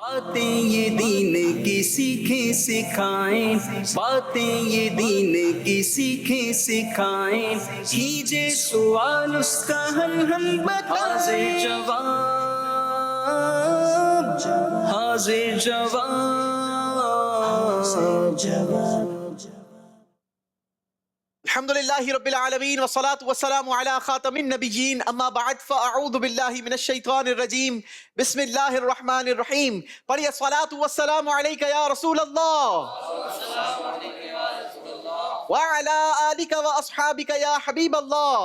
باتیں یہ دین کی سیکھیں سکھائیں، باتیں یہ دین کی سیکھیں سکھائیں، کیجے سوال اس کا حل ہم بتائیں، جواب حاضر جواب۔ الحمدللہ رب العالمین والصلاة والسلام علی خاتم النبیین، اما بعد فاعوذ باللہ من الشیطان الرجیم، بسم اللہ الرحمن الرحیم۔ پڑھیے الصلاة والسلام علیک یا رسول اللہ، وعلی آلک واصحابک یا حبیب اللہ،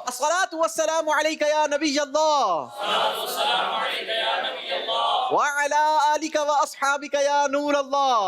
الصلاة والسلام علیک یا نبی اللہ، وعلی آلک واصحابک یا نور اللہ۔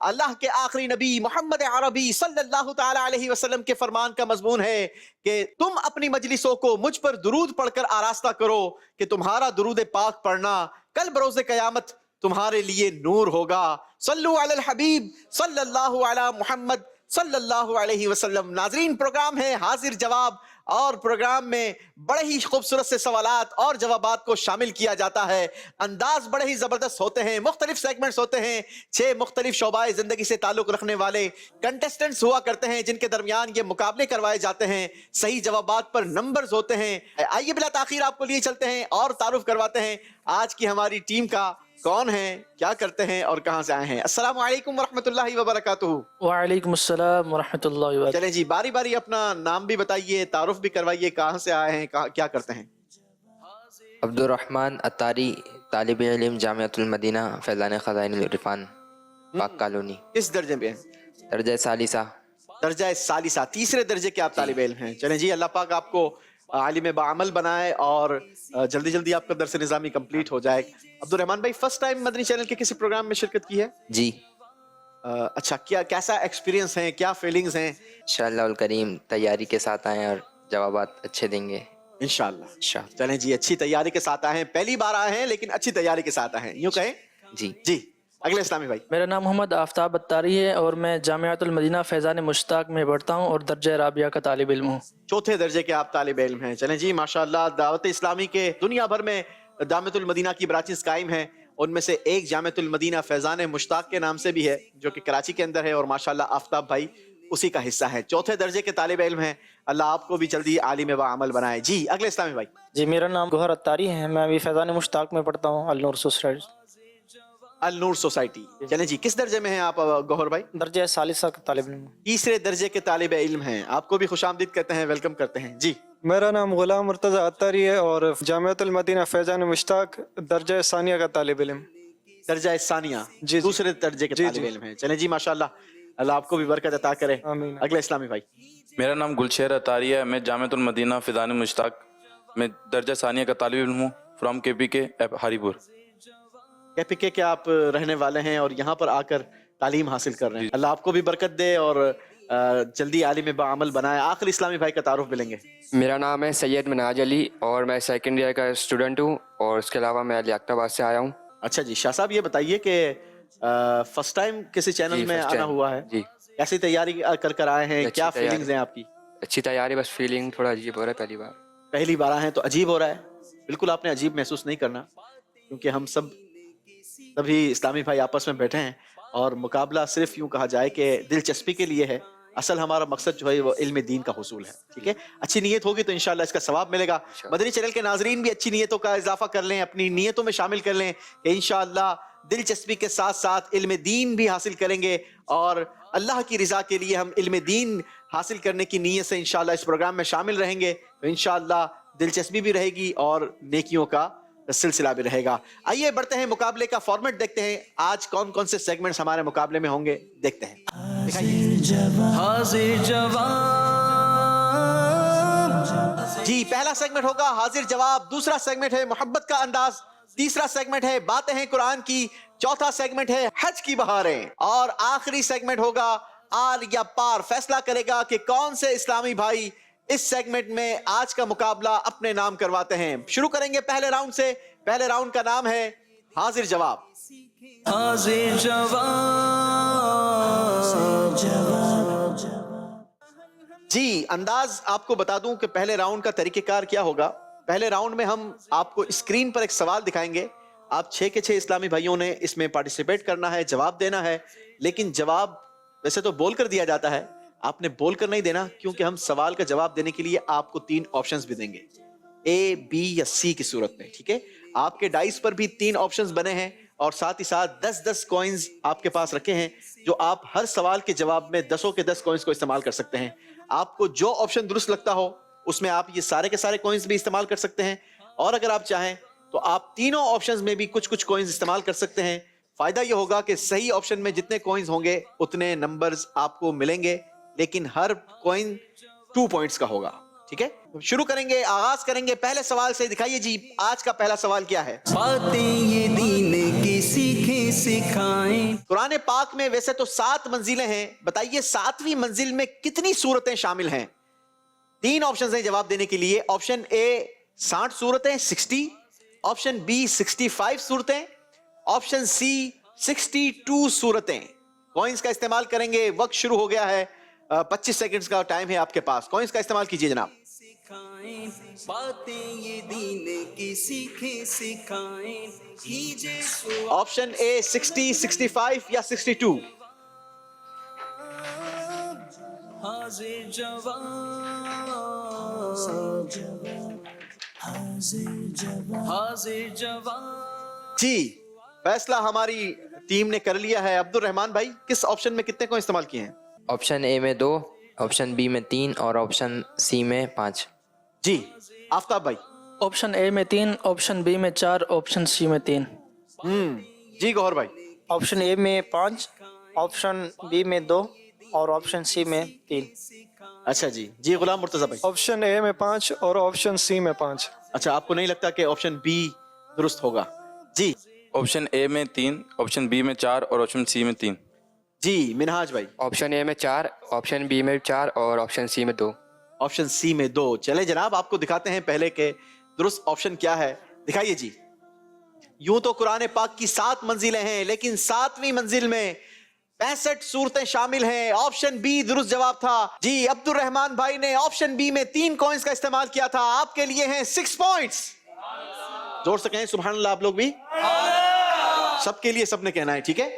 اللہ کے آخری نبی محمد عربی صلی اللہ تعالی علیہ وسلم کے فرمان کا مضمون ہے کہ تم اپنی مجلسوں کو مجھ پر درود پڑھ کر آراستہ کرو کہ تمہارا درود پاک پڑھنا کل بروز قیامت تمہارے لیے نور ہوگا۔ صلو علی الحبیب صلی اللہ علی محمد صلی اللہ علیہ وسلم۔ ناظرین، پروگرام ہے حاضر جواب، اور پروگرام میں بڑے ہی خوبصورت سے سوالات اور جوابات کو شامل کیا جاتا ہے۔ انداز بڑے ہی زبردست ہوتے ہیں، مختلف سیگمنٹس ہوتے ہیں، 6 مختلف شعبۂ زندگی سے تعلق رکھنے والے کنٹیسٹنٹس ہوا کرتے ہیں جن کے درمیان یہ مقابلے کروائے جاتے ہیں، صحیح جوابات پر نمبرز ہوتے ہیں۔ آئیے بلا تاخیر آپ کو لیے چلتے ہیں اور تعارف کرواتے ہیں آج کی ہماری ٹیم کا، کون ہیں، کیا کرتے ہیں اور کہاں سے آئے ہیں۔ السلام علیکم ورحمۃ اللہ وبرکاتہ۔ وعلیکم السلام ورحمۃ اللہ وبرکاتہ۔ چلیں جی، باری باری اپنا نام بھی بتائیے، تعارف بھی کروائیے، کہاں سے آئے ہیں، کیا کرتے ہیں۔ عبد الرحمن عطاری، طالب علم جامعۃ المدینہ، فیضان خزائن العرفان، پاک کالونی۔ کس درجے پہ ہیں؟ درجہ ثالثہ۔ درجہ ثالثہ، تیسرے درجے کے آپ طالب علم ہیں۔ چلیں جی، اللہ پاک آپ کو عالم بعمل بنائے اور جلدی جلدی آپ کا درس نظامی کمپلیٹ ہو جائے۔ عبد الرحمن بھائی، فرسٹ ٹائم مدنی چینل کے کسی پروگرام میں شرکت کی ہے؟ جی۔ اچھا، کیسا ایکسپیرینس ہے، کیا فیلنگز ہیں؟ انشاءاللہ الکریم تیاری کے ساتھ آئیں اور جوابات اچھے دیں گے انشاءاللہ۔ چلیں جی، اچھی تیاری کے ساتھ آئے ہیں، پہلی بار آئے ہیں لیکن اچھی تیاری کے ساتھ آئے ہیں، یوں کہیں؟ جی جی، اگلے اسلامی بھائی۔ میرا نام محمد آفتاب عطاری ہے اور میں جامعۃ المدینہ فیضان مشتاق میں پڑھتا ہوں اور درجہ رابعہ کا طالب علم ہوں۔ چوتھے درجے کے آپ طالب علم ہیں۔ چلیں جی، ماشاءاللہ، دعوت اسلامی کے دنیا بھر میں جامعۃ المدینہ کی برانچز قائم ہیں، ان میں سے ایک جامعۃ المدینہ فیضان مشتاق کے نام سے بھی ہے جو کہ کراچی کے اندر ہے، اور ماشاءاللہ آفتاب بھائی اسی کا حصہ ہے، چوتھے درجے کے طالب علم ہیں۔ اللہ آپ کو بھی جلدی عالم و عمل بنائے۔ جی، اگلے اسلامی بھائی۔ جی، میرا نام گوہر عطاری ہے، میں ابھی فیضان مشتاق میں پڑھتا ہوں، النور سوسائٹی۔ النور سوسائٹی۔ چلیں جی، کس درجے میں ہیں آپ گوہر بھائی؟ درجہ ثالثہ کا طالب علم ہوں۔ تیسرے درجے کے طالب علم ہیں، آپ کو بھی خوش آمدید کہتے ہیں، ویلکم کرتے ہیں۔ جی، میرا نام غلام مرتضی عطاری ہے اور جامعۃ المدینہ فیضان مشتاق درجہ ثانیہ کا طالب علم۔ درجہ ثانیہ، جی، دوسرے درجے کے طالب علم ہیں۔ چلیں جی، ماشاءاللہ، اللہ آپ کو بھی برکت عطا کرے۔ آمین۔ اگلے اسلامی بھائی۔ میرا نام گلشہر عطاری ہے، میں جامعۃ المدینہ فیضان مشتاق میں درجہ ثانیہ کا طالب علم ہوں، فرام KPK ہری پور۔ KPK کے آپ رہنے والے ہیں اور یہاں پر آ کر تعلیم حاصل کر رہے ہیں، اللہ آپ کو بھی برکت دے اور جلدی عالم بعمل بنائے۔ آخر اسلامی بھائی کا تعارف ملیں گے۔ میرا نام ہے سید مناج علی اور میں سیکنڈ ایئر کا اسٹوڈنٹ ہوں، اور اس کے علاوہ میں لیاقت آباد سے آیا ہوں۔ اچھا جی، شاہ صاحب یہ بتائیے کہ فرسٹ ٹائم کسی چینل میں آنا ہوا ہے؟ جی، کیسی تیاری کر آئے ہیں، کیا فیلنگز ہیں آپ کی؟ اچھی تیاری، بس فیلنگ تھوڑا عجیب ہو رہا ہے پہلی بار۔ پہلی بار آئے ہیں تو عجیب ہو رہا ہے؟ بالکل آپ نے عجیب محسوس نہیں کرنا، کیونکہ ہم سبھی اسلامی بھائی آپس میں بیٹھے ہیں اور مقابلہ صرف یوں کہا جائے کہ دلچسپی کے لیے ہے، اصل ہمارا مقصد جو ہے وہ علم دین کا حصول ہے، ٹھیک ہے؟ اچھی نیت ہوگی تو انشاءاللہ اس کا ثواب ملے گا۔ مدنی چینل کے ناظرین بھی اچھی نیتوں کا اضافہ کر لیں، اپنی نیتوں میں شامل کر لیں کہ انشاءاللہ دلچسپی کے ساتھ ساتھ علم دین بھی حاصل کریں گے، اور اللہ کی رضا کے لیے ہم علم دین حاصل کرنے کی نیت سے انشاءاللہ اس پروگرام میں شامل رہیں گے تو انشاءاللہ دلچسپی بھی رہے گی اور نیکیوں کا سلسلہ بھی رہے گا۔ آئیے بڑھتے ہیں، مقابلے کا فارمیٹ دیکھتے ہیں، آج کون کون سے سیگمنٹس ہمارے مقابلے میں ہوں گے، دیکھتے ہیں۔ حاضر جواب۔ جی، پہلا سیگمنٹ ہوگا حاضر جواب، دوسرا سیگمنٹ ہے محبت کا انداز، تیسرا سیگمنٹ ہے باتیں ہیں قرآن کی، چوتھا سیگمنٹ ہے حج کی بہاریں، اور آخری سیگمنٹ ہوگا آر یا پار۔ فیصلہ کرے گا کہ کون سے اسلامی بھائی اس سیگمنٹ میں آج کا مقابلہ اپنے نام کرواتے ہیں۔ شروع کریں گے پہلے راؤنڈ سے، پہلے راؤنڈ کا نام ہے حاضر جواب۔ حاضر جواب۔ جی، انداز آپ کو بتا دوں کہ پہلے راؤنڈ کا طریقہ کار کیا ہوگا۔ پہلے راؤنڈ میں ہم آپ کو اسکرین پر ایک سوال دکھائیں گے. آپ 6 کے 6 اسلامی بھائیوں نے اس میں پارٹیسپیٹ کرنا ہے, جواب دینا ہے, لیکن جواب ویسے تو بول کر دیا جاتا ہے, آپ نے بول کر نہیں دینا, کیونکہ ہم سوال کا جواب دینے کے لیے آپ کو 3 آپشنز بھی دیں گے, اے, بی یا سی کی صورت میں. ٹھیک ہے, آپ کے ڈائس پر بھی 3 آپشنز بنے ہیں, اور ساتھ ہی ساتھ 10 کوئنز آپ کے پاس رکھے ہیں, جو آپ ہر سوال کے جواب میں 10 کے 10 کوئنز کو استعمال کر سکتے ہیں. آپ کو جو آپشن درست لگتا ہو اس میں آپ یہ سارے کے سارے کوئنز بھی استعمال کر سکتے ہیں, اور اگر آپ چاہیں تو آپ تینوں آپشنز میں بھی کچھ کوئنز استعمال کر سکتے ہیں. فائدہ یہ ہوگا کہ صحیح آپشن میں جتنے کوئنز ہوں گے اتنے نمبرز آپ کو ملیں گے, لیکن ہر کوئن 2 پوائنٹس کا ہوگا. ٹھیک ہے, شروع کریں گے, آغاز کریں گے پہلے سوال سے. دکھائیے جی آج کا پہلا سوال کیا ہے. باتیں یہ دین کی سیکھیں سکھائیں. قرآن پاک میں ویسے تو 7 منزلیں ہیں, بتائیے 7ویں منزل میں کتنی سورتیں شامل ہیں. 3 آپشنز ہیں جواب دینے کے لیے. آپشن اے 60 سورتیں 60, آپشن بی 65 سورتیں, آپشن سی 62 سورتیں. کوئنز کا استعمال کریں گے, وقت شروع ہو گیا ہے, 25 سیکنڈز کا ٹائم ہے آپ کے پاس. کوئنز کا استعمال کیجئے جناب. سکھائیں باتیں یہ دین کی سیکھیں سکھائیں. کیجئے سوال آپشن اے 60, 65 یا 62. حاضر جواب, حاضر جواب. جی فیصلہ ہماری ٹیم نے کر لیا ہے. عبد الرحمان بھائی کس آپشن میں کتنے کو استعمال کیے ہیں؟ آپشن اے میں 2, آپشن بی میں 3 اور آپشن سی میں 5. جی آفتاب بھائی. آپشن اے میں 3, آپشن بی میں 4, آپشن سی میں 3. جی گوہر بھائی. آپشن اے میں 5, آپشن بی میں 2 اور آپشن سی میں 3. اچھا جی. جی غلام مرتضی بھائی. آپشن اے میں 5 اور آپشن سی میں 5. اچھا, آپ کو نہیں لگتا کہ آپشن بی درست ہوگا؟ جی. آپشن اے میں 3, آپشن بی میں 4 اور آپشن سی میں 3. جی منہاج بھائی. آپشن اے میں 4, آپشن بی میں 4 اور آپشن سی میں 2. آپشن سی میں 2. چلے جناب آپ کو دکھاتے ہیں پہلے کہ درست آپشن کیا ہے. دکھائیے جی. یوں تو قرآن پاک کی 7 منزلیں ہیں, لیکن 7ویں منزل میں 65 سورتیں شامل ہیں. آپشن بی درست جواب تھا. جی عبد الرحمان بھائی نے آپشن بی میں 3 کوئنز کا استعمال کیا تھا. آپ کے لیے ہیں 6 پوائنٹس. زور سے کہیں سبحان اللہ آپ لوگ بھی. سب کے لیے سب نے کہنا ہے, ٹھیک ہے.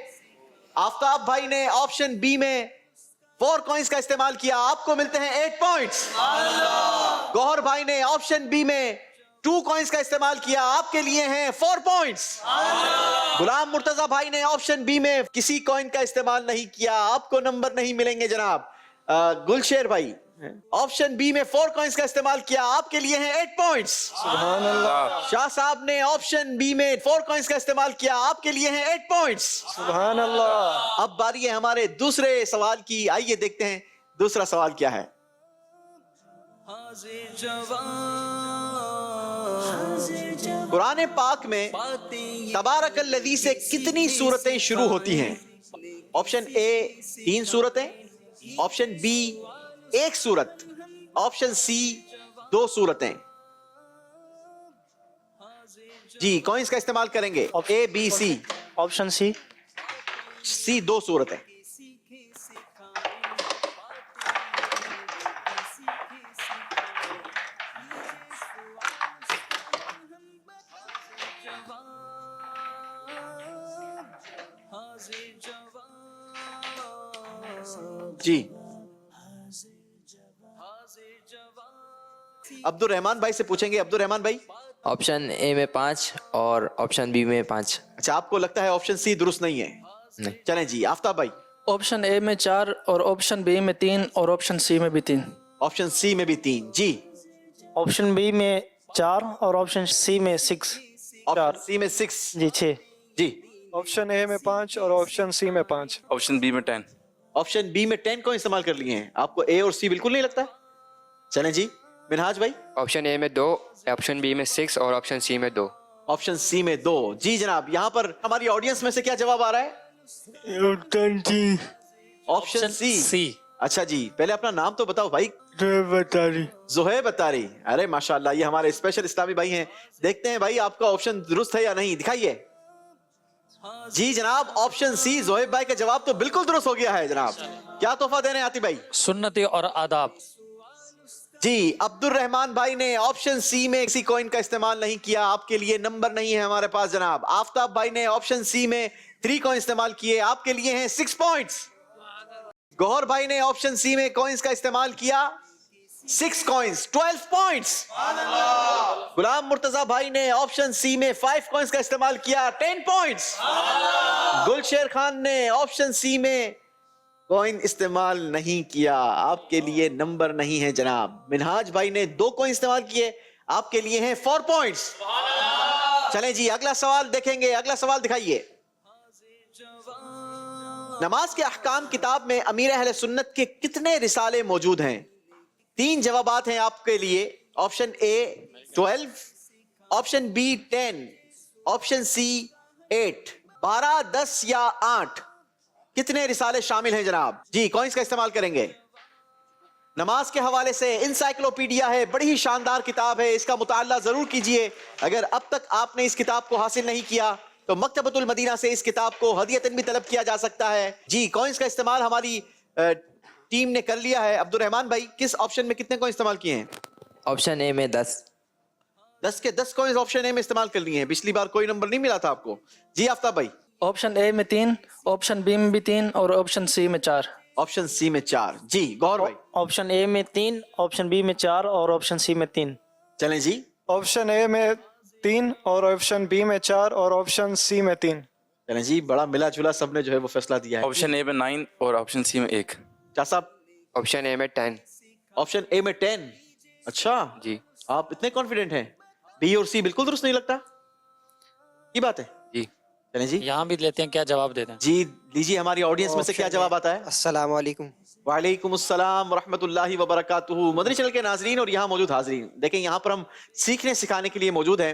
آفتاب بھائی نے آپشن بی میں 4 کوئنز کا استعمال کیا, آپ کو ملتے ہیں 8 پوائنٹس. گوہر بھائی نے آپشن بی میں 2 کوئنز کا استعمال کیا, آپ کے لیے ہیں 4 پوائنٹس. غلام مرتضی بھائی نے آپشن بی میں کسی کوئن کا استعمال نہیں کیا, آپ کو نمبر نہیں ملیں گے جناب. گلشیر بھائی آپشن بی میں 4 کوئنز کا استعمال کیا, آپ کے لیے ہیں 8 پوائنٹس. سبحان اللہ. شاہ صاحب نے آپشن بی میں 4 کوئنز کا استعمال کیا, آپ کے لیے ہیں 8 پوائنٹس. سبحان اللہ. اب باری ہے ہمارے دوسرے سوال کی. آئیے دیکھتے ہیں دوسرا سوال کیا ہے. حاضر جواب, قرآن پاک میں باتیں یہ تبارک الذی سے کتنی سورتیں شروع ہوتی ہیں؟ آپشن اے 3 سورتیں, آپشن بی 1 سورت, آپشن سی 2 سورتیں. جی کوئنز کا استعمال کریں گے. اے بی سی. آپشن سی. سی 2 سورتیں. جی عبد الرحمان بھائی سے پوچھیں گے. عبد الرحمان بھائی. آپشن اے میں 5 اور آپشن بی میں 5. اچھا, آپ کو لگتا ہے آپشن سی درست نہیں ہے. نہیں. چلیں جی آفتاب بھائی. آپشن اے میں 4 اور آپشن بی میں 3 اور آپشن سی میں بھی 3. آپشن سی میں بھی 3. جی آپشن بی میں 4 اور آپشن سی میں 6. آپشن سی میں 6. جی 6. جی آپشن اے میں 5 اور آپشن سی میں 5. آپشن بی میں 10. آپشن بی میں 10 کو استعمال کر لیے ہیں. آپ کو اے اور سی بالکل نہیں لگتا؟ چلیں جی منہاج بھائی. آپشن اے میں 2, آپشن بی میں 6 اور آپشن سی میں 2. آپشن سی میں 2. جی جناب یہاں پر ہماری آڈینس میں سے کیا جواب آ رہا ہے؟ Option C. اچھا جی پہلے اپنا نام تو بتاؤ بھائی. زہیب اتاری. ارے ماشاءاللہ یہ ہمارے اسپیشل اسلامی بھائی ہیں. دیکھتے ہیں بھائی آپ کا آپشن درست ہے یا نہیں, دکھائیے. جی جناب آپشن سی زہیب بھائی کا جواب تو بالکل درست ہو گیا ہے جناب. کیا تحفہ دینے آتی بھائی؟ سنت اور آداب. جی عبد الرحمان بھائی نے آپشن سی میں کسی کوئن کا استعمال نہیں کیا، آپ کے لیے نمبر نہیں ہے ہمارے پاس جناب. آفتاب بھائی نے آپشن سی میں 3 کوئن استعمال کیے، آپ کے لیے ہیں 6 پوائنٹس. گوہر بھائی نے آپشن سی میں کوئنز کا استعمال کیا، 6 کوئنز 12 پوائنٹس. غلام مرتضی بھائی نے آپشن سی میں 5 کوئنز کا استعمال کیا، 10 پوائنٹس. گلشیر خان نے آپشن سی میں کوئن استعمال نہیں کیا، آپ کے لیے نمبر نہیں ہے جناب. منہاج بھائی نے 2 کوئن استعمال کیے، آپ کے لیے ہیں 4 پوائنٹس. چلیں جی اگلا سوال دیکھیں گے. اگلا سوال دکھائیے. نماز کے احکام کتاب میں امیر اہل سنت کے کتنے رسالے موجود ہیں؟ 3 جوابات ہیں آپ کے لیے. آپشن اے 12، آپشن بی 10، آپشن سی 8. 12، 10 یا 8 کتنے رسالے شامل ہیں جناب؟ جی کوئنز کا استعمال کریں گے. نماز کے حوالے سے انسائکلوپیڈیا ہے، بڑی ہی شاندار کتاب ہے، اس کا مطالعہ ضرور کیجئے. اگر اب تک آپ نے اس کتاب کو حاصل نہیں کیا تو مکتبۃ المدینہ سے اس کتاب کو ہدیتاً بھی طلب کیا جا سکتا ہے. جی کوئنز کا استعمال ہماری ٹیم نے کر لیا ہے. عبد الرحمان بھائی کس آپشن میں کتنے کوئن استعمال کیے ہیں؟ آپشن اے میں 10. 10 کے 10 کوئنز آپشن اے میں استعمال کر لیے ہیں. پچھلی بار کوئی نمبر نہیں ملا تھا آپ کو. جی آفتاب بھائی. آپشن اے میں 3، آپشن بی میں بھی 3 اور آپشن سی میں 4. آپشن سی میں 4. جی گوہر بھائی. آپشن اے میں 3، آپشن بی میں 4 اور آپشن سی میں 3. چلیں جی. آپشن اے میں 3 اور آپشن بی میں 4 اور آپشن سی میں 3. چلیں جی بڑا ملا جلا سب نے جو ہے وہ فیصلہ دیا ہے. آپشن اے میں 9 اور آپشن سی میں 1. کیا صاحب؟ آپشن اے میں 10. آپشن اے میں 10. اچھا جی آپ اتنے کانفیڈنٹ ہیں؟ بی اور سی بالکل درست نہیں لگتا؟ یہ بات ہے. جی چلیں جی یہاں بھی لیتے ہیں، کیا جواب دیتے ہیں؟ جی لیجیے ہماری آڈینس میں سے کیا جواب آتا ہے. السلام علیکم. وعلیکم السلام ورحمۃ اللہ وبرکاتہ. مدنی چینل کے ناظرین اور یہاں موجود حاضرین، دیکھیں یہاں پر ہم سیکھنے سکھانے کے لیے موجود ہیں.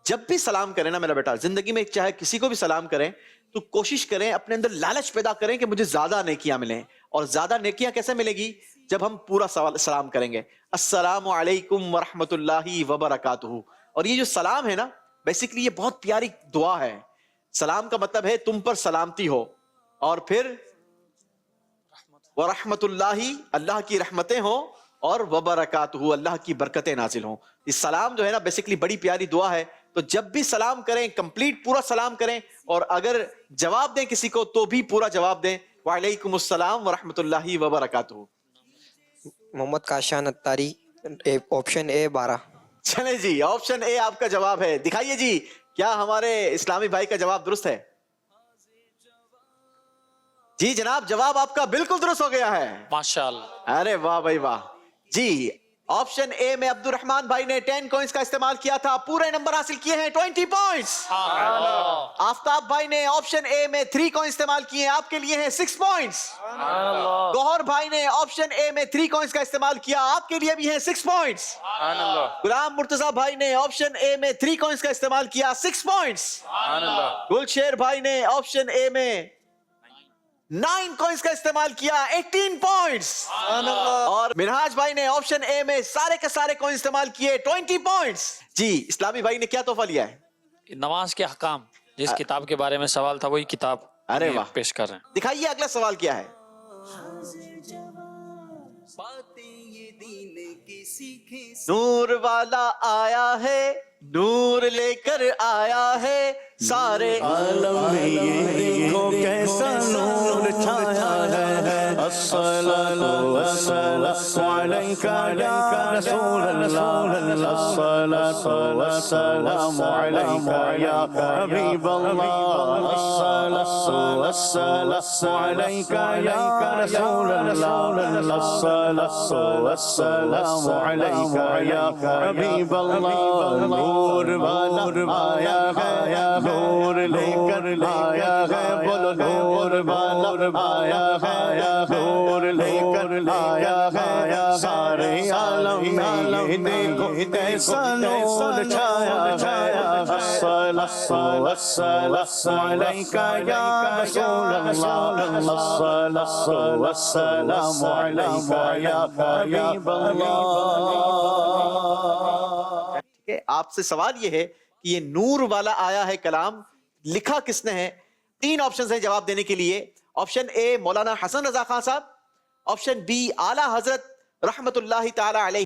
جب بھی سلام کریں نا میرا بیٹا، زندگی میں چاہے کسی کو بھی سلام کریں تو کوشش کریں اپنے اندر لالچ پیدا کریں کہ مجھے زیادہ نیکیاں ملیں. اور زیادہ نیکیاں کیسے ملے گی؟ جب ہم پورا سلام کریں گے. السلام علیکم ورحمۃ اللہ وبرکاتہ. اور یہ جو سلام ہے نا، بیسیکلی یہ بہت پیاری دعا ہے. سلام کا مطلب ہے تم پر سلامتی ہو، اور پھر ورحمۃ اللہ، اللہ کی رحمتیں ہوں، اور وبرکاتہ، اللہ کی برکتیں نازل ہوں. اس سلام جو ہے نا بیسیکلی بڑی پیاری دعا ہے. تو جب بھی سلام کریں کمپلیٹ پورا سلام کریں، اور اگر جواب دیں کسی کو تو بھی پورا جواب دیں. وعلیکم السلام ورحمۃ اللہ وبرکاتہ. محمد کاشان اتاری، آپشن اے 12. چلیں جی آپشن اے آپ کا جواب ہے. دکھائیے جی کیا ہمارے اسلامی بھائی کا جواب درست ہے؟ جی جناب جواب آپ کا بالکل درست ہو گیا ہے. ماشاءاللہ. ارے واہ بھائی واہ. جی آپشن اے میں عبد الرحمان بھائی نے 10 کوئنز کا استعمال کیا تھا، پورے نمبر حاصل کیے ہیں 20 پوائنٹس. آفتاب بھائی نے آپشن اے میں 3 کوئن استعمال کیے ہیں، آپ کے لیے ہیں 6 پوائنٹس. گوہر بھائی نے آپشن اے میں 3 کوئنز کا استعمال کیا، آپ کے لیے بھی ہیں 6 پوائنٹس. غلام مرتضی بھائی نے آپشن اے میں 3 کوئنز کا استعمال کیا، 6 پوائنٹس. گلشیر بھائی نے آپشن اے میں 9 کوئنز کا استعمال کیا، 18 پوائنٹس. اور منہاج بھائی نے آپشن اے میں سارے کے سارے کوئن استعمال کیے، 20 پوائنٹس. جی اسلامی بھائی نے کیا تحفہ لیا ہے؟ نماز کے احکام، جس کتاب کے بارے میں سوال تھا وہی کتاب ارے واہ پیش کر رہے ہیں. دکھائیے اگلا سوال کیا ہے. نور والا آیا ہے، نور لے کر آیا ہے، سارے عالم میں یہ دیکھو کیسا نور چھایا ہے. الصلاۃ والسلام علیک یا رسول اللہ، الصلاۃ والسلام علیک یا حبیب اللہ، الصلاۃ والسلام علیک یا رسول اللہ، الصلاۃ والسلام علیک یا حبیب اللہ. نور والا آیا ہے، نور لے کر آیا ہے، بولو نور والا آیا ہے، نور لے کر آیا ہے، سارے عالم میں دیکھو کیسا نور چھایا ہے. الصلاۃ والسلام علیک یا رسول اللہ، الصلاۃ والسلام علیک یا حبیب اللہ. آپ سے سوال یہ ہے کہ یہ نور والا آیا ہے کلام لکھا کس نے ہے؟ 3 آپشنز ہیں جواب دینے کے لیے. آپشن اے مولانا حسن رضا خان صاحب، آپشن بی اعلیٰ حضرت رحمت اللہ تعالی علیہ،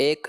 1,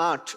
8।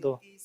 2।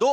2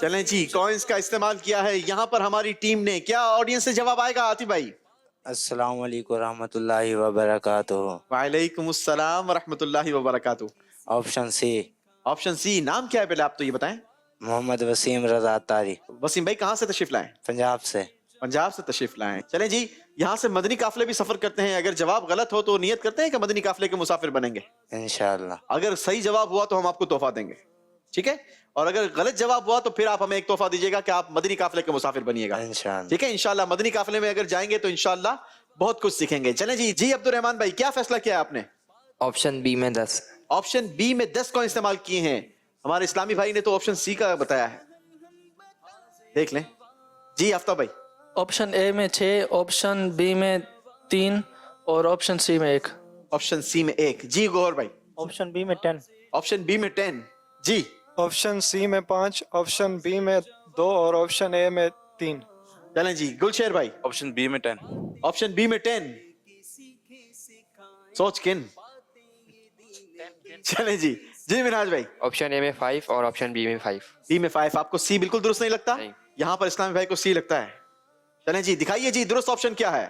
چلیں جی کوئنس کا استعمال کیا ہے یہاں پر ہماری ٹیم نے. کیا آڈینس سے جواب آئے گا عاطف بھائی؟ السلام علیکم ورحمۃ اللہ وبرکاتہ. وعلیکم السلام ورحمۃ اللہ وبرکاتہ. Option C. Option C. نام کیا ہے پہلے آپ تو یہ بتائیں؟ محمد وسیم رضا اتاری. وسیم بھائی کہاں سے تشریف لائیں؟ پنجاب سے. پنجاب سے تشریف لائیں. چلیں جی یہاں سے مدنی قافلے بھی سفر کرتے ہیں. اگر جواب غلط ہو تو نیت کرتے ہیں کہ مدنی قافلے کے مسافر بنیں گے انشاءاللہ. اگر صحیح جواب ہوا تو ہم آپ کو تحفہ دیں گے, ٹھیک ہے؟ اور اگر غلط جواب ہوا تو پھر آپ ہمیں ایک تحفہ دیجیے گا کہ آپ مدنی قافلے کے مسافر بنیے گا, انشاءاللہ. ٹھیک ہے؟ انشاءاللہ مدنی قافلے میں اگر جائیں گے تو انشاءاللہ بہت کچھ سیکھیں گے. چلیں جی عبد الرحمان بھائی کیا فیصلہ کیا ہے آپ نے؟ آپشن بی میں 10. آپشن بی میں 10 کو استعمال کیے ہیں. ہمارے اسلامی بھائی نے تو آپشن سی کا بتایا ہے, دیکھ لیں. جی آفتاب بھائی. آپشن اے میں 6, آپشن بی میں 3 اور آپشن سی میں 1. آپشن سی میں 1. جی گوہر بھائی. آپشن بی میں 10. آپشن بی میں 10. جی. آپشن سی میں 5, آپشن بی میں 2 اور آپشن اے میں 3. چلیں جی گلشیر بھائی. آپشن بی میں 10. آپشن بی میں 10. سوچ کن. چلیں جی مناج بھائی. آپشن اے میں 5 اور آپشن بی میں 5. بی میں 5. آپ کو سی بالکل درست نہیں لگتا؟ نہیں. یہاں پر اسلامی بھائی کو سی لگتا ہے. چلیں جی دکھائیے جی درست آپشن کیا ہے.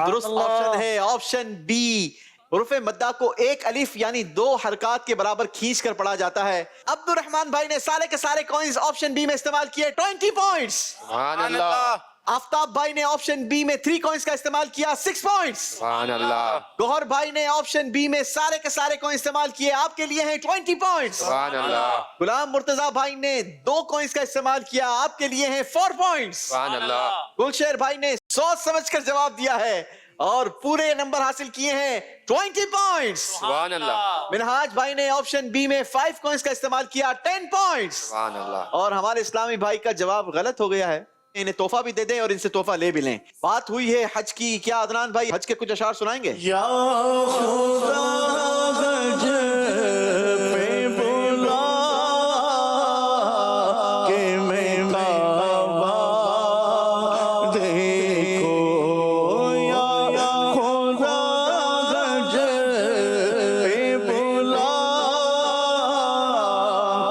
درست آپشن ہے آپشن بی. حروف مدہ کو ایک الف یعنی 2 حرکات کے برابر کھینچ کر پڑھا جاتا ہے. عبد الرحمان بھائی نے سارے کے سارے کوئنز آپشن بی میں استعمال کیے. 20 پوائنٹس. سبحان اللہ. آفتاب بھائی نے آپشن بی میں 3 کوئنز کا استعمال کیا. 6 پوائنٹس. سبحان اللہ. گوہر بھائی نے آپشن بی میں سارے کے سارے کوئنز استعمال کیے. آپ کے لیے ہیں 20 پوائنٹس. سبحان اللہ. غلام مرتضی بھائی نے 2 کوئنز کا استعمال کیا. آپ کے لیے ہیں 4 پوائنٹس. سبحان اللہ. گلشیر بھائی نے سوچ سمجھ کر جواب دیا ہے اور پورے نمبر حاصل کیے ہیں. 20 پوائنٹس. سبحان اللہ. منہاج بھائی نے آپشن بی میں 5 کوئنز کا استعمال کیا. 10 پوائنٹس. سبحان اللہ. اور ہمارے اسلامی بھائی کا جواب غلط ہو گیا ہے. انہیں تحفہ بھی دے دیں اور ان سے تحفہ لے بھی لیں. بات ہوئی ہے حج کی. کیا عدنان بھائی حج کے کچھ اشعار سنائیں گے؟ یا خدا حج پہ بلا کہ میں کعبہ دیکھو. یا خدا حج پہ بلا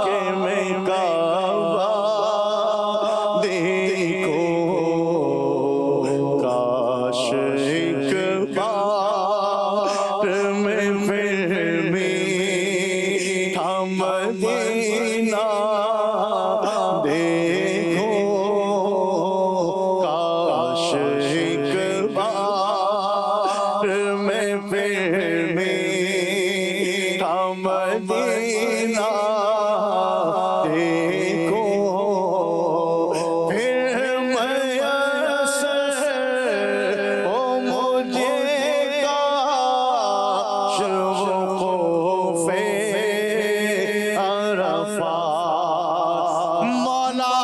کہ میں کعبہ دیکھو. کاش ایک بار میں پھر بھی ہم مدینہ دیکھو. کاش ایک بار میں پھر بھی ہم مدینہ دیکھو. پھر میسر ہو مجھے کاش وقوف عرفات. مولا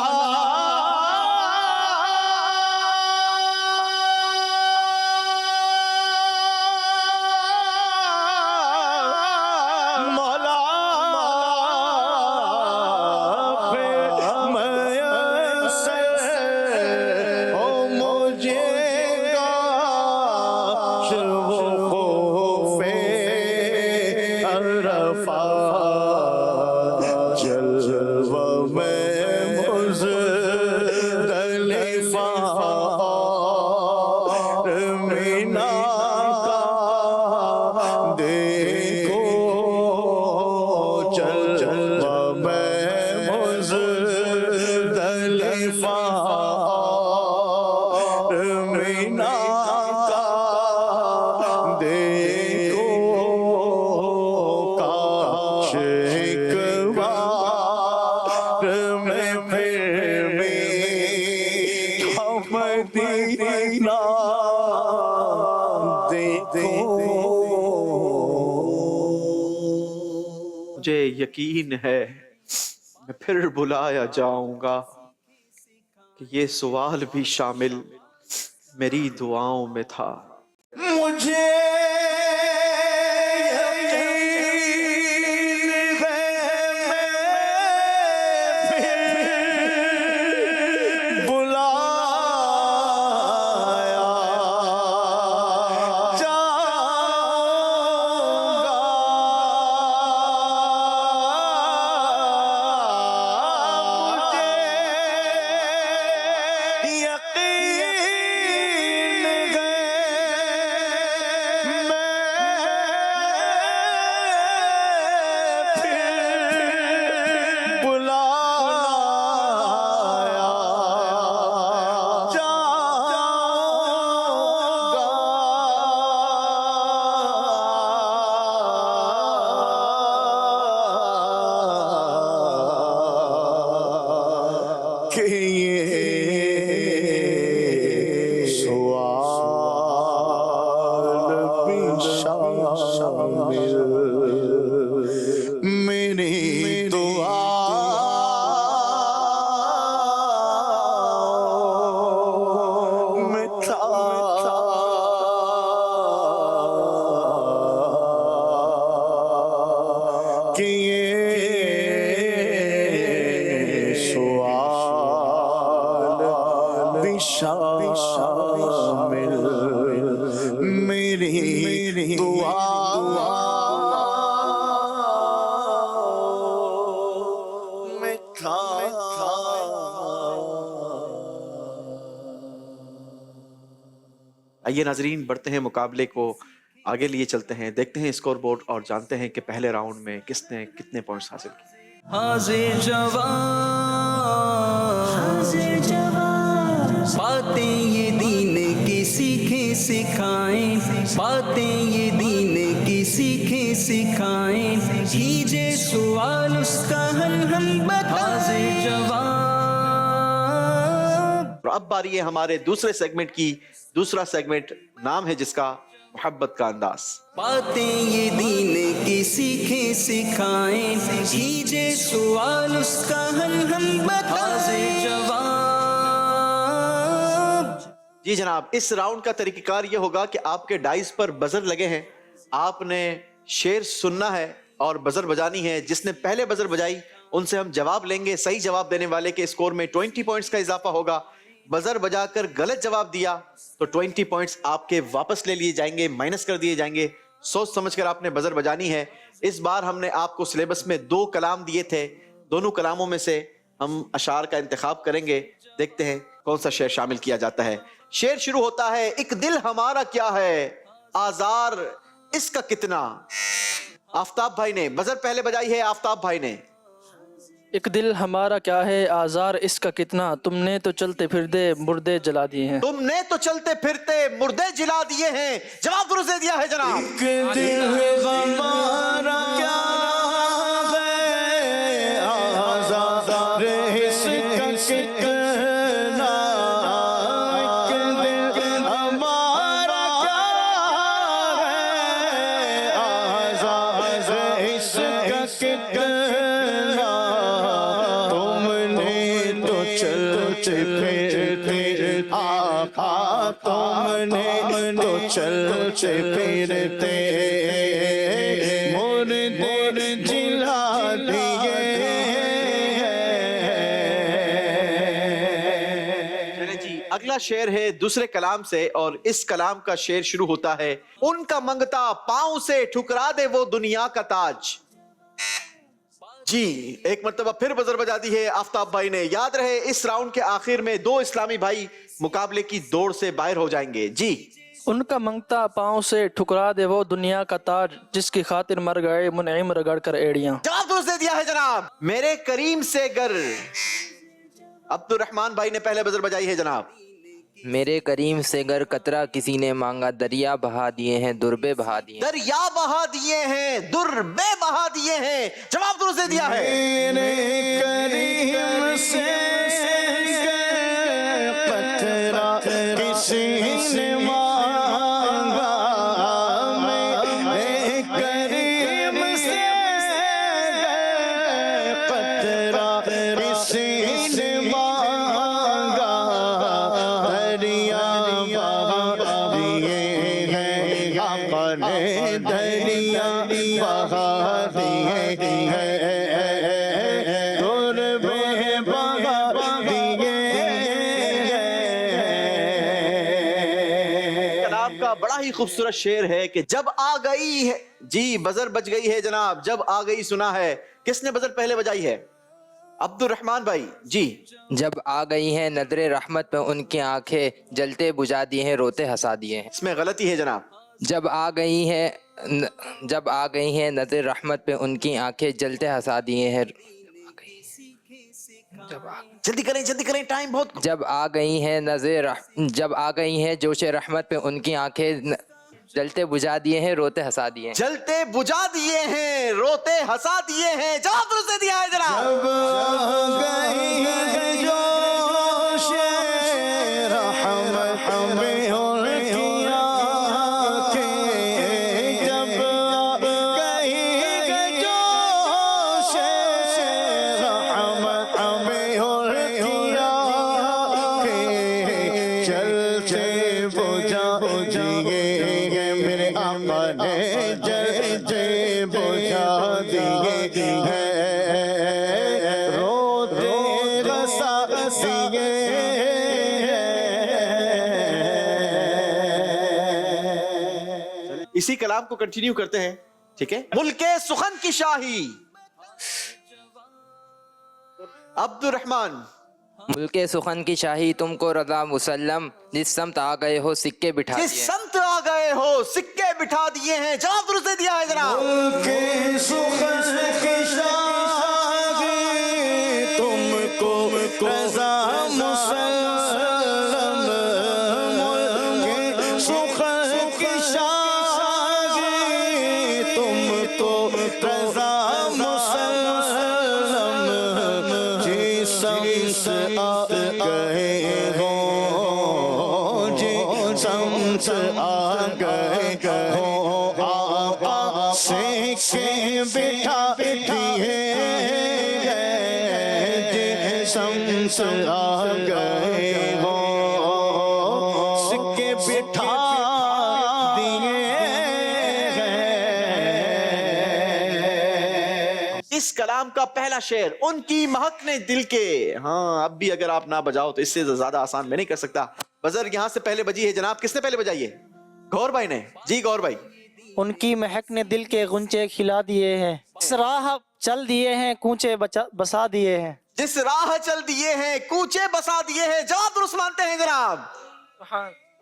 مولا پھر میسر ہو مجھے کاش وقوف عرفات. جلوہ میں مزدلفہ اور مینا کا دیکھو. جلوہ میں مزدلفہ اور مینا کا دیکھو. کاش ایک بار میں پھر بھی ہم مدینہ دیکھو. مجھے یقین ہے میں پھر بلایا جاؤں گا کہ یہ سوال بھی شامل میری دعاؤں میں تھا. مجھے کہ یہ سوال بھی شامل میری دعا میں تھا کہ یہ سوال بھی شامل میری دعا میں تھا۔ آئیے ناظرین بڑھتے ہیں مقابلے کو آگے لیے چلتے ہیں، دیکھتے ہیں اسکور بورڈ اور جانتے ہیں کہ پہلے راؤنڈ میں کس نے کتنے پوائنٹس حاصل کیے۔ حاضر جواب باتیں یہ دین کی سیکھیں سکھائیں، باتیں یہ دین کی سیکھیں سکھائیں، کیجے سوال اس کا حل ہم بتائیں۔ اور اب باری ہے ہمارے دوسرے سیگمنٹ کی۔ دوسرا سیگمنٹ نام ہے جس کا محبت کا انداز۔ باتیں یہ دین کی سیکھیں سکھائیں، کیجے سوال اس کا حل ہم بتائیں۔ جی جناب، اس راؤنڈ کا طریقہ کار یہ ہوگا کہ آپ کے ڈائز پر بزر لگے ہیں، آپ نے شعر سننا ہے اور بزر بجانی ہے۔ جس نے پہلے بزر بجائی ان سے ہم جواب لیں گے، صحیح جواب دینے والے کے اسکور میں 20 پوائنٹس کا اضافہ ہوگا۔ بزر بجا کر غلط جواب دیا تو 20 پوائنٹس آپ کے واپس لے لیے جائیں گے، مائنس کر دیے جائیں گے۔ سوچ سمجھ کر آپ نے بزر بجانی ہے۔ اس بار ہم نے آپ کو سلیبس میں 2 کلام دیے تھے، دونوں کلاموں میں سے ہم اشعار کا انتخاب کریں گے۔ دیکھتے ہیں کون سا شعر شامل کیا جاتا ہے۔ شعر شروع ہوتا ہے، ایک دل ہمارا کیا ہے، آزار اس کا کتنا۔ آفتاب بھائی نے بزر پہلے بجائی ہے، آفتاب بھائی نے۔ ایک دل ہمارا کیا ہے، آزار اس کا کتنا، تم نے تو چلتے پھرتے مردے جلا دیے ہیں۔ تم نے تو چلتے پھرتے مردے جلا دیے ہیں۔ جواب درست دے دیا ہے جناب۔ ایک دل ہمارا کیا ہے، آزار اس کا کتنا، ایک دل ہمارا کیا ہے، آزار اس کا کتنا، تم نے تو چلتے پھرتے آقا، تم نے تو چلتے پھرتے مردے جلا دیے چلیں جی، اگلا شعر ہے دوسرے کلام سے اور اس کلام کا شعر شروع ہوتا ہے، ان کا منگتا پاؤں سے ٹھکرا دے وہ دنیا کا تاج۔ جی ایک مرتبہ پھر بزر بجا دی ہے آفتاب بھائی نے۔ یاد رہے اس راؤنڈ کے آخر میں 2 اسلامی بھائی مقابلے کی دوڑ سے باہر ہو جائیں گے۔ جی ان کا منگتا پاؤں سے ٹھکرا دے وہ دنیا کا تاج، جس کی خاطر مر گئے منعم رگڑ کر ایڑیاں۔ جواب درست دے دیا ہے جناب۔ میرے کریم سے گر، عبد الرحمان بھائی نے پہلے بزر بجائی ہے جناب۔ میرے کریم سے گر قطرہ کسی نے مانگا، دریا بہا دیے ہیں دربے بہا دیے ہیں۔ دریا بہا دیے ہیں دربے بہا دیے ہیں۔ جواب درست دے دیا ہے۔ میرے کریم سے قطرہ کسی نے مانگا، میرے کریم سے قطرہ کسی نے مانگا، دریا بہا دیے ہیں اپنے، دریا بہا دیے ہیں دربے بہا دیے ہیں۔ کلام کا بڑا ہی خوبصورت شعر ہے کہ جب آ گئی ہے، جی بزر بج گئی ہے جناب، جب آ گئی سنا ہے۔ کس نے بزر پہلے بجائی ہے؟ عبد الرحمان بھائی۔ جی جب آ گئی ہیں نظر رحمت پہ ان کی آنکھیں، جلتے بجھا دیے ہیں روتے ہنسا دیے ہیں۔ اس میں غلطی ہے جناب۔ جب آ گئی ہیں نظر رحمت پہ ان کی آنکھیں، جلتے ہنسا دیے ہیں۔ جلدی کریں ٹائم بہت۔ جب آ گئی ہیں جوش رحمت پہ ان کی آنکھیں، جلتے بجھا دیے ہیں روتے ہنسا دیے ہیں۔ جلتے بجھا دیے ہیں روتے ہنسا دیے ہیں۔ جواب درست دے دیا ہے جناب۔ جب آ گئی ہے جو اسی کلام کو کنٹینیو کرتے ہیں. ٹھیک ہے. ملک سخن کی شاہی عبد الرحمن. ملک سخن کی شاہی تم کو رضا مسلم، جس سمت آ گئے ہو سکے بٹھا دیے. جس سمت آ گئے ہو سکے بٹھا دیے ہیں. جواب درست دے دیا ہے جناب. ملک سخن کی شاہی تم کو رضا مسلم، ملک سخن کی شاہی تم کو رضا مسلم، جس سمت آ گئے ہو، جس سمت آ گئے ہو، آقا سکے بٹھا دیے گئے. جس سمت آ گئے ہو سکے بٹھا دیے گئے. اس کلام کا پہلا شعر ان کی مہک نے دل کے. ہاں اب بھی اگر آپ نہ بجاؤ تو اس سے زیادہ آسان میں نہیں کر سکتا. بزر یہاں سے پہلے بجی ہے جناب. کس نے پہلے بجائی ہے؟ گور بھائی نے. جی گور بھائی. ان کی مہک نے دل کے غنچے کھلا دیے ہیں، اس راہ چل دیے ہیں کوچے بسا دیے ہیں. جس راہ چل دیے ہیں کوچے بسا دیے ہیں. جواب درست مانتے ہیں جناب.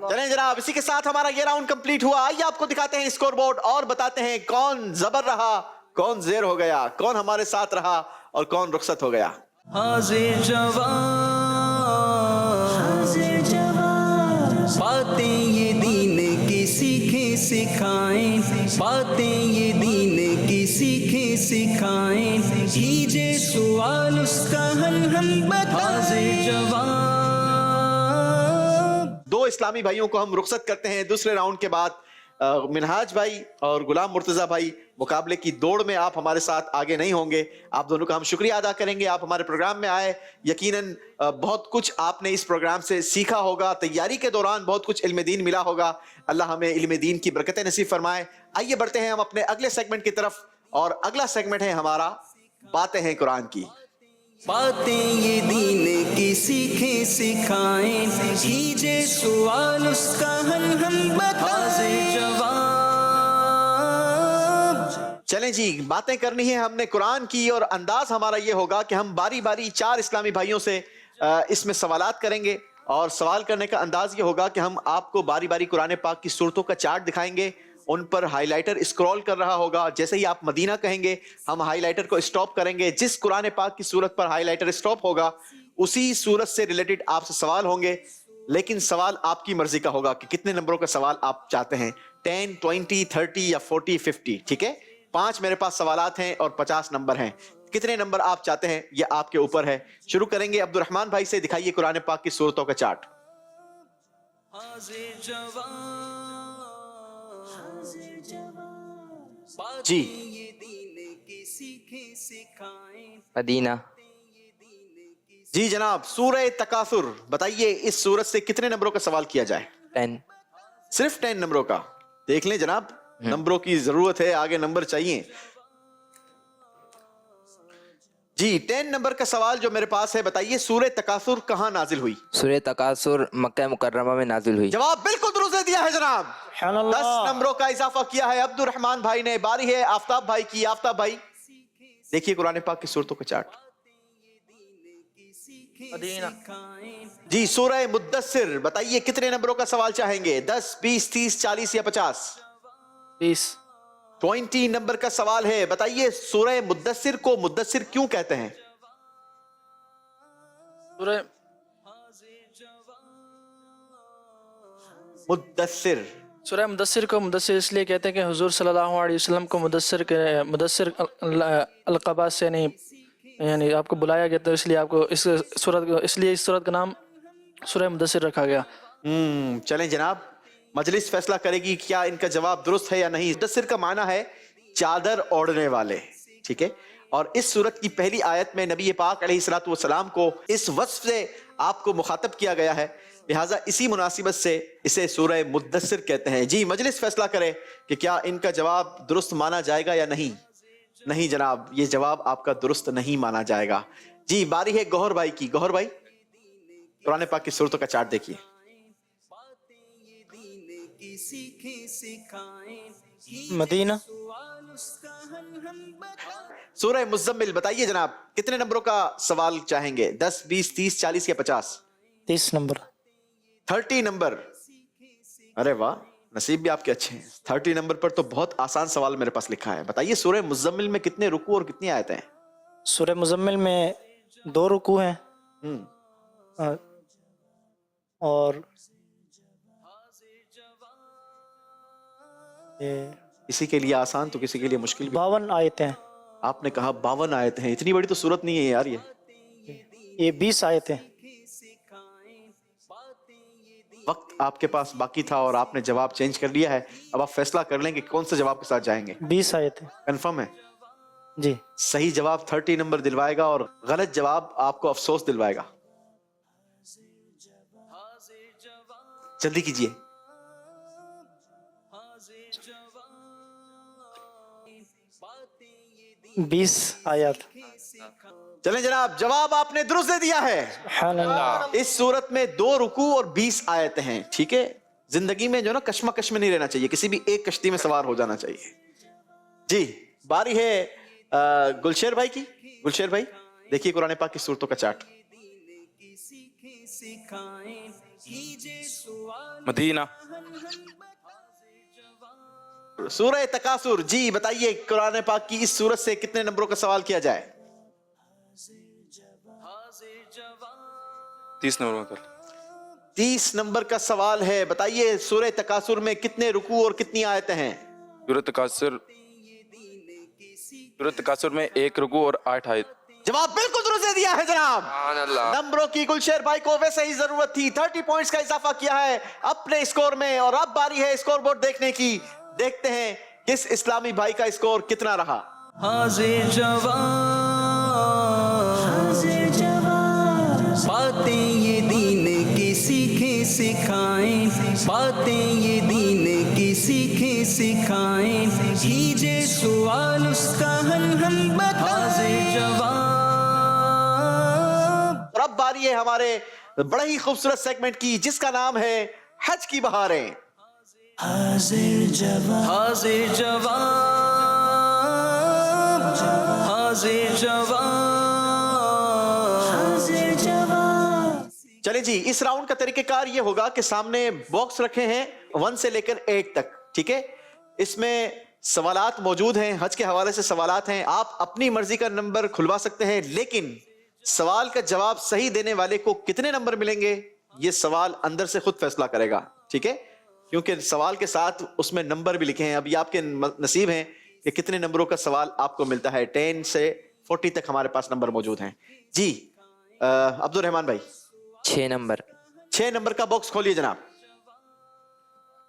چلیں جناب اسی کے ساتھ ہمارا یہ راؤنڈ کمپلیٹ ہوا. آئیے آپ کو دکھاتے ہیں اسکور بورڈ اور بتاتے ہیں کون زبر رہا، کون زیر ہو گیا، کون ہمارے ساتھ رہا اور کون رخصت ہو گیا. حاضر جوان باتیں یہ دین کی سیکھیں سکھائیں، باتیں یہ دین کی سیکھیں سکھائیں، کیجے سوال اس کا حل ہم بتائیں. جوان دو اسلامی بھائیوں کو ہم رخصت کرتے ہیں دوسرے راؤنڈ کے بعد. منہاج بھائی اور غلام مرتضیٰ بھائی مقابلے کی دوڑ میں آپ ہمارے ساتھ آگے نہیں ہوں گے. آپ دونوں کا ہم شکریہ ادا کریں گے. آپ ہمارے پروگرام میں آئے، یقیناً بہت کچھ آپ نے اس پروگرام سے سیکھا ہوگا. تیاری کے دوران بہت کچھ علم دین ملا ہوگا. اللہ ہمیں علم دین کی برکتیں نصیب فرمائے. آئیے بڑھتے ہیں ہم اپنے اگلے سیگمنٹ کی طرف اور اگلا سیگمنٹ ہے ہمارا باتیں ہیں قرآن کی. باتیں یہ دین کی سیکھیں سکھائیں، کیجے سوال اس کا حل ہم بتائیں. جواب چلیں جی باتیں کرنی ہے ہم نے قرآن کی اور انداز ہمارا یہ ہوگا کہ ہم باری باری 4 اسلامی بھائیوں سے اس میں سوالات کریں گے. اور سوال کرنے کا انداز یہ ہوگا کہ ہم آپ کو باری باری قرآن پاک کی صورتوں کا چارٹ دکھائیں گے. ان پر ہائی لائٹر اسکرول کر رہا ہوگا. جیسے ہی آپ مدینہ کہیں گے ہم ہائی لائٹر کو اسٹاپ کریں گے. جس قرآن پاک کی صورت پر ہائی لائٹر اسٹاپ ہوگا اسی صورت سے ریلیٹڈ آپ سے سوال ہوں گے. لیکن سوال آپ کی مرضی کا ہوگا کہ کتنے نمبروں کا سوال آپ چاہتے ہیں. 10, 20, 30 یا 40, 50. ٹھیک ہے. 5 میرے پاس سوالات ہیں اور 50 نمبر ہیں. کتنے نمبر آپ چاہتے ہیں یہ آپ کے اوپر ہے. شروع کریں گے عبد الرحمن بھائی سے. دکھائیے قرآن پاک کی صورتوں کا چارٹ. جی مدینہ. جی جناب سورہ تکاثر بتائیے اس سورت سے کتنے نمبروں کا سوال کیا جائے؟ 10. صرف 10 نمبروں کا. دیکھ لیں جناب نمبروں کی ضرورت ہے، آگے نمبر چاہیے. جی 10 نمبر کا سوال جو میرے پاس ہے بتائیے سورہ تکاثر کہاں نازل ہوئی؟ سورہ تکاثر مکہ مکرمہ میں نازل ہوئی. جواب بالکل درست دے دیا ہے جناب. 10 نمبروں کا اضافہ کیا ہے عبد الرحمن بھائی نے. باری ہے آفتاب بھائی کی. آفتاب بھائی دیکھیے قرآن پاک کی صورتوں کا چارٹ. مدینہ. جی سورہ مدثر بتائیے کتنے نمبروں کا سوال چاہیں گے؟ 10, 20, 30, 40 یا 50؟ 20. 20 نمبر کا سوال ہے. بتائیے سورہ مدثر کو مدثر کیوں کہتے ہیں؟ سورہ مدثر. سورہ مدثر کو مدثر اس لیے کہتے ہیں کہ حضور صلی اللہ علیہ وسلم کو مدثر القبا سے نہیں، یعنی آپ کو بلایا گیا تو اس لیے آپ کو اس سورت کا نام سورہ مدثر رکھا گیا۔ چلیں جناب، مجلس فیصلہ کرے گی کیا ان کا جواب درست ہے یا نہیں۔ مدثر کا معنی ہے چادر اوڑھنے والے، ٹھیک ہے، اور اس سورت کی پہلی آیت میں نبی پاک علیہ الصلوۃ والسلام کو اس وصف سے آپ کو مخاطب کیا گیا ہے، لہٰذا اسی مناسبت سے اسے سورہ مدثر کہتے ہیں۔ جی مجلس فیصلہ کرے کہ کیا ان کا جواب درست مانا جائے گا یا نہیں۔ نہیں جناب، یہ جواب آپ کا درست نہیں مانا جائے گا۔ جی باری ہے گوہر بھائی کی۔ گوہر بھائی قرآن پاک کی سورتوں کا چارٹ دیکھیے۔ مدینہ۔ سورہ مزمل بتائیے جناب کتنے نمبروں کا سوال چاہیں گے؟ 10 20 30 40 یا 50؟ 30 نمبر۔ 30 نمبر، ارے واہ، نصیب بھی آپ کے اچھے ہیں۔ 30 نمبر پر تو بہت آسان سوال میرے پاس لکھا ہے، بتائیے سورہ مزمل میں کتنے رکوع اور کتنی آیتیں ہیں؟ سورہ مزمل میں 2 رکوع ہیں اور کسی کے لیے آسان تو کسی کے لیے مشکل بھی۔ 52 آیتیں ہیں۔ آپ نے کہا 52 آیتیں ہیں، اتنی بڑی تو سورت نہیں ہے یار یہ 20 آیتیں۔ وقت آپ کے پاس باقی تھا اور آپ نے جواب چینج کر لیا ہے، اب آپ فیصلہ کر لیں کہ کون سے جواب کے ساتھ جائیں گے۔ 20 آیتیں کنفرم ہے؟ جی۔ صحیح جواب 30 نمبر دلوائے گا اور غلط جواب آپ کو افسوس دلوائے گا۔ جلدی کیجئے۔ بیس آیات۔ چلیں جناب، جواب آپ نے درست دے دیا ہے۔ سبحان اللہ۔ اس صورت میں 2 رکوع اور 20 آیتیں ہیں، ٹھیک ہے۔ زندگی میں جو نا کشمکش میں نہیں رہنا چاہیے، کسی بھی ایک کشتی میں سوار ہو جانا چاہیے۔ جی باری ہے گلشیر بھائی کی۔ گلشیر بھائی دیکھیے قرآن پاک کی صورتوں کا چارٹ۔ مدینہ۔ سورہ تکاثر، جی بتائیے قرآن پاک کی اس سورت سے کتنے نمبروں کا سوال کیا جائے؟ 30 نمبر کا۔ 30 نمبر کا سوال ہے، بتائیے سورہ تکاثر میں کتنے رکوع اور کتنی آیتیں ہیں؟ سورۃ تکاثر میں 1 رکوع اور 8 آیت۔ جواب بالکل درست دے دیا ہے جناب۔ نمبروں کی گلشیر بھائی کو ویسے ہی ضرورت تھی، 30 پوائنٹس کا اضافہ کیا ہے اپنے اسکور میں، اور اب باری ہے اسکور بورڈ دیکھنے کی۔ دیکھتے ہیں کس اسلامی بھائی کا اسکور کتنا رہا۔ حاضر جواب، باتیں یہ دین کی سیکھیں سکھائیں، باتیں یہ دین کی سیکھیں سکھائیں، کیجے سوال اس کا حل ہم بتائیں۔ حاضر جواب۔ اور اب باری ہے ہمارے بڑا ہی خوبصورت سیگمنٹ کی جس کا نام ہے حج کی بہاریں۔ حاضر جواب، حاضر جواب، حاضر جواب، حاضر جواب۔ چلیں جی، اس راؤنڈ کا طریقہ کار یہ ہوگا کہ سامنے باکس رکھے ہیں 1 سے لے کر 8 تک، ٹھیک ہے۔ اس میں سوالات موجود ہیں، حج کے حوالے سے سوالات ہیں، آپ اپنی مرضی کا نمبر کھلوا سکتے ہیں، لیکن سوال کا جواب صحیح دینے والے کو کتنے نمبر ملیں گے یہ سوال اندر سے خود فیصلہ کرے گا، ٹھیک ہے، کیونکہ سوال کے ساتھ اس میں نمبر بھی لکھے ہیں۔ اب یہ آپ کے نصیب ہیں کہ کتنے نمبروں کا سوال آپ کو ملتا ہے۔ 10 سے 40 تک ہمارے پاس نمبر موجود ہیں۔ جی عبد الرحمان بھائی 6 نمبر۔ 6 نمبر کا باکس کھولیے جناب۔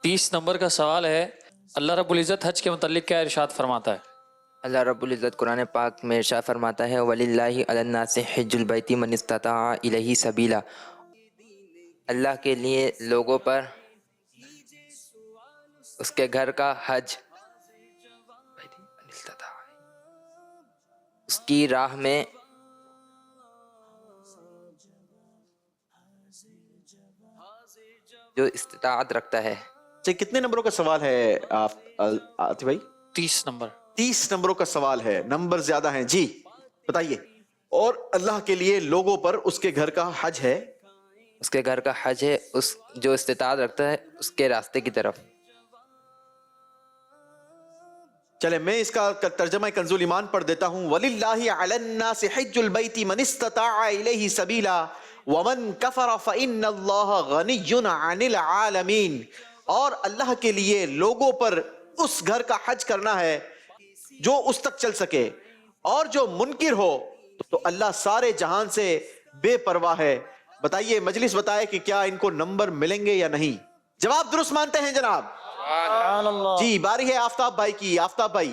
30 نمبر کا سوال ہے، اللہ رب العزت حج کے متعلق کیا ارشاد فرماتا ہے؟ اللہ رب العزت قرآن پاک میں ارشاد فرماتا ہے وَلِلَّهِ عَلَى النَّاسِ حِجُّ الْبَيْتِ مَنِ اسْتَطَاعَ إِلَيْهِ سَبِيلًا، اللہ کے لیے لوگوں پر اس کے گھر کا حج اس کی راہ میں جو استطاعت رکھتا ہے۔ کتنے نمبروں کا سوال ہے آتی بھائی؟ 30 نمبر۔ 30 نمبروں کا سوال ہے، نمبر زیادہ ہیں، جی بتائیے۔ اور اللہ کے لیے لوگوں پر اس کے گھر کا حج ہے، اس کے گھر کا حج ہے اس جو استطاعت رکھتا ہے اس کے راستے کی طرف۔ چلے میں اس کا ترجمہ کنز ایمان پڑھ دیتا ہوں۔ وَلِلَّهِ عَلَى النَّاسِ حِجُّ الْبَيْتِ مَنِ اسْتَطَاعَ إِلَيْهِ سَبِيلًا وَمَنْ كَفَرَ فَإِنَّ اللَّهَ غَنِيٌّ عَنِ الْعَالَمِينَ، اور اللہ کے لیے لوگوں پر اس گھر کا حج کرنا ہے جو اس تک چل سکے، اور جو منکر ہو تو اللہ سارے جہان سے بے پرواہ ہے۔ بتائیے، مجلس بتائے کہ کیا ان کو نمبر ملیں گے یا نہیں. جواب درست مانتے ہیں جناب؟ سبحان اللہ. جی باری ہے آفتاب بھائی کی. آفتاب بھائی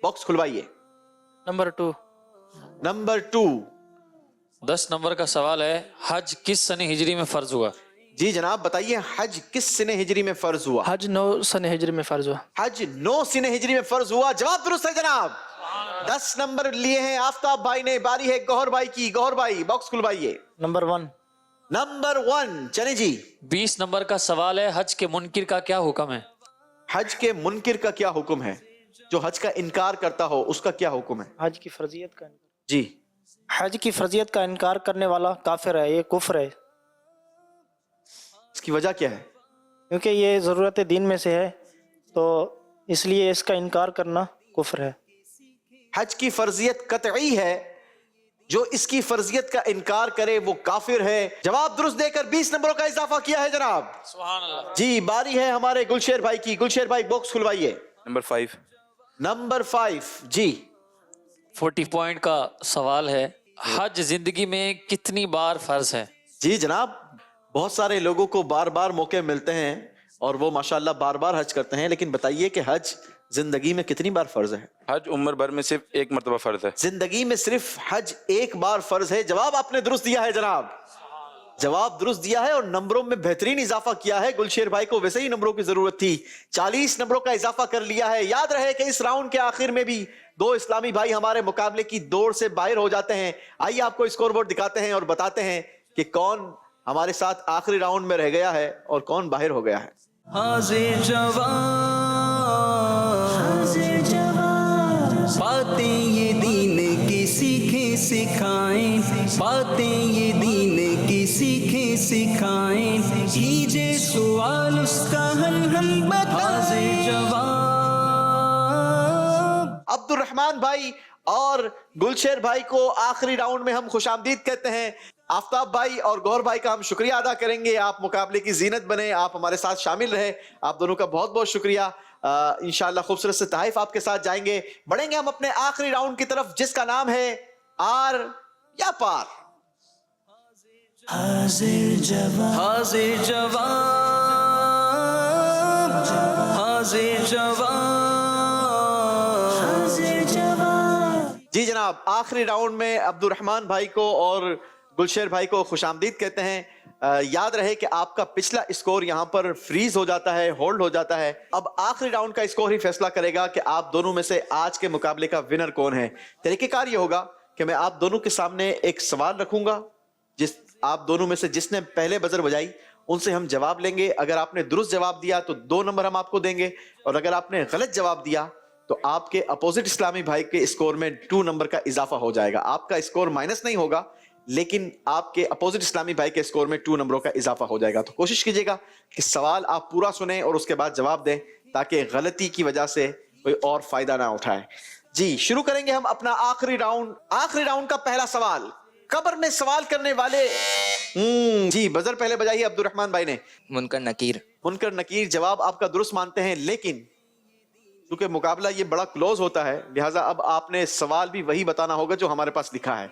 باکس کھلوائیے. نمبر 2. نمبر 2. 10 نمبر کا سوال ہے، حج کس سن ہجری میں فرض ہوا؟ جی جناب بتائیے، حج کس سن ہجری میں فرض ہوا؟ حج 9 سن ہجری میں فرض ہوا. حج 9 سن ہجری میں فرض ہوا. جواب درست ہے جناب. 10 نمبر لیے ہیں آفتاب بھائی نے. باری ہے گوہر بھائی کی. گوہر بھائی باکس کھلوائیے. نمبر 1. نمبر 1. چلیں جی. 20 نمبر کا سوال ہے، حج کے منکر کا کیا حکم ہے؟ حج کے منکر کا کیا حکم ہے؟ جو حج کا انکار کرتا ہو اس کا کیا حکم ہے؟ حج کی فرضیت کا انکار. جی حج کی فرضیت کا انکار کرنے والا کافر ہے، یہ کفر ہے، اس کی وجہ کیا ہے؟ کیونکہ یہ ضرورت دین میں سے ہے، تو اس لیے اس کا انکار کرنا کفر ہے. حج کی فرضیت قطعی ہے، جو اس کی فرضیت کا انکار کرے وہ کافر ہے. جواب درست دے کر 20 نمبروں کا اضافہ کیا ہے جناب. سبحان اللہ. جی باری ہے ہمارے گلشیر بھائی کی. گلشیر بھائی باکس کھلوائیے. نمبر 5. نمبر 5. جی 40 پوائنٹ کا سوال ہے، حج زندگی میں کتنی بار فرض ہے؟ جی جناب، بہت سارے لوگوں کو بار بار موقع ملتے ہیں اور وہ ماشاءاللہ بار بار حج کرتے ہیں، لیکن بتائیے کہ حج زندگی میں کتنی بار فرض ہے؟ حج عمر بھر میں صرف ایک مرتبہ فرض ہے. زندگی میں صرف حج ایک بار فرض ہے. جواب آپ نے درست دیا ہے جناب. جواب درست دیا ہے اور نمبروں میں بہترین اضافہ کیا ہے. گلشیر بھائی کو ویسے ہی نمبروں کی ضرورت تھی، 40 نمبروں کا اضافہ کر لیا ہے. یاد رہے کہ اس راؤنڈ کے آخر میں بھی 2 اسلامی بھائی ہمارے مقابلے کی دوڑ سے باہر ہو جاتے ہیں. آئیے آپ کو اسکور بورڈ دکھاتے ہیں اور بتاتے ہیں کہ کون ہمارے ساتھ آخری راؤنڈ میں رہ گیا ہے اور کون باہر ہو گیا ہے. حاضر جواب باتیں یہ دین کی سیکھیں سکھائیں، باتیں یہ دین کی سیکھیں سکھائیں، کیجے سوال اس کا حل ہم بتائیں. جواب عبد الرحمان بھائی اور گلشیر بھائی کو آخری راؤنڈ میں ہم خوش آمدید کہتے ہیں. آفتاب بھائی اور گور بھائی کا ہم شکریہ ادا کریں گے. آپ مقابلے کی زینت بنے، آپ ہمارے ساتھ شامل رہے. آپ دونوں کا بہت بہت شکریہ. انشاءاللہ خوبصورت سے تحائف آپ کے ساتھ جائیں گے. بڑھیں گے ہم اپنے آخری راؤنڈ کی طرف جس کا نام ہے آر یا پار. حاضر جواب حاضر جواب حاضر جواب حاضر جواب. جی جناب، آخری راؤنڈ میں عبد الرحمان بھائی کو اور گلشیر بھائی کو خوش آمدید کہتے ہیں. یاد رہے کہ آپ کا پچھلا اسکور یہاں پر فریز ہو جاتا ہے، ہولڈ ہو جاتا ہے. اب آخری راؤنڈ کا اسکور ہی فیصلہ کرے گا کہ آپ دونوں میں سے آج کے مقابلے کا ونر کون ہے. طریقہ کار یہ ہوگا کہ میں آپ دونوں کے سامنے ایک سوال رکھوں گا، آپ دونوں میں سے جس نے پہلے بزر بجائی ان سے ہم جواب لیں گے. اگر آپ نے درست جواب دیا تو 2 نمبر ہم آپ کو دیں گے، اور اگر آپ نے غلط جواب دیا تو آپ کے اپوزٹ اسلامی بھائی کے اسکور میں 2 نمبر کا اضافہ ہو جائے گا. آپ کا اسکور مائنس نہیں ہوگا، لیکن آپ کے اپوزٹ اسلامی بھائی کے اسکور میں 2 نمبروں کا اضافہ ہو جائے گا. تو کوشش کیجئے گا کہ سوال آپ پورا سنیں اور اس کے بعد جواب دیں، تاکہ غلطی کی وجہ سے کوئی اور فائدہ نہ اٹھائے. جی شروع کریں گے ہم اپنا آخری راؤنڈ. آخری راؤنڈ کا پہلا سوال، قبر میں سوال کرنے والے جی بزر پہلے بجائیے عبد الرحمان بھائی نے. منکر نکیر. منکر نکیر جواب آپ کا درست مانتے ہیں، لیکن کیونکہ مقابلہ یہ بڑا کلوز ہوتا ہے لہٰذا اب آپ نے سوال بھی وہی بتانا ہوگا جو ہمارے پاس لکھا ہے.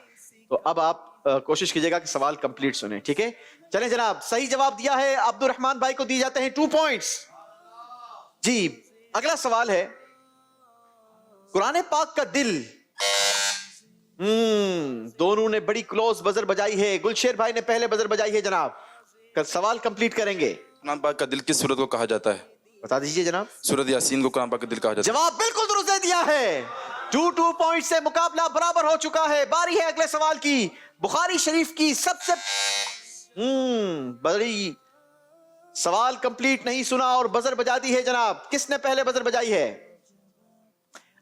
تو اب آپ کوشش کیجئے گا کہ سوال کمپلیٹ سنیں. ٹھیک ہے، چلیں جناب. صحیح جواب دیا ہے عبد الرحمان بھائی کو دی جاتے ہیں 2 پوائنٹس. جی اگلا سوال ہے، قرآن پاک کا دل. دونوں نے بڑی کلوز بزر بجائی ہے. گلشیر بھائی نے پہلے بزر بجائی ہے جناب. سوال کمپلیٹ کریں گے. قرآن پاک کا دل کس سورت کو کہا جاتا ہے؟ بتا دیجئے جناب. سورت یاسین کو قرآن پاک کا دل کہا جاتا ہے. جواب بالکل درست دے دیا ہے. 2 پوائنٹ سے مقابلہ برابر ہو چکا ہے. باری ہے اگلے سوال کی. بخاری شریف کی سب سے بڑی سوال کمپلیٹ نہیں سنا اور بزر بجا دی ہے جناب. کس نے پہلے بزر بجائی ہے؟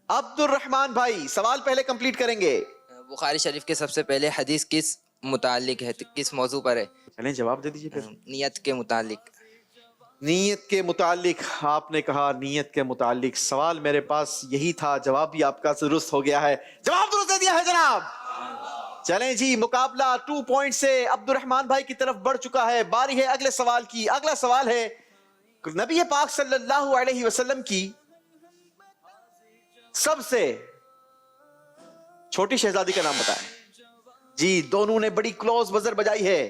عبد الرحمان بھائی. سوال پہلے کمپلیٹ کریں گے. بخاری شریف کے سب سے پہلے حدیث کس متعلق ہے، کس موضوع پر ہے؟ چلیں جواب دے دیجئے. نیت کے متعلق. نیت کے متعلق آپ نے کہا، نیت کے متعلق. سوال میرے پاس یہی تھا، جواب بھی آپ کا درست ہو گیا ہے. جواب درست دے دیا ہے جناب. چلیں جی، مقابلہ 2 پوائنٹ سے عبد الرحمان بھائی کی طرف بڑھ چکا ہے. باری ہے اگلے سوال کی. اگلا سوال ہے، نبی پاک صلی اللہ علیہ وسلم کی سب سے چھوٹی شہزادی کا نام بتائیں. جی دونوں نے بڑی کلوز بزر بجائی ہے.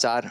4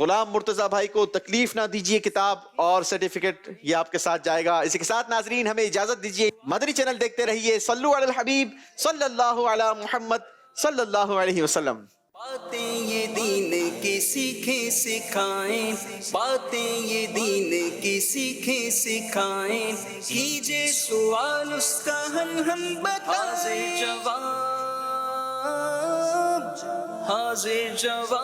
غلام مرتضی بھائی کو تکلیف نہ دیجیے، کتاب اور سرٹیفکیٹ یہ آپ کے ساتھ جائے گا۔ اسی کے ساتھ ناظرین ہمیں اجازت دیجیے، مدنی چینل دیکھتے رہیے، صلو علی الحبیب صلی اللہ علی محمد صلی اللہ علیہ وسلم۔ باتیں یہ دین کی سیکھیں سکھائیں، باتیں یہ دین کی سیکھیں سکھائیں، کیجے سوال اس کا حل ہم بتائیں، حاضر جواب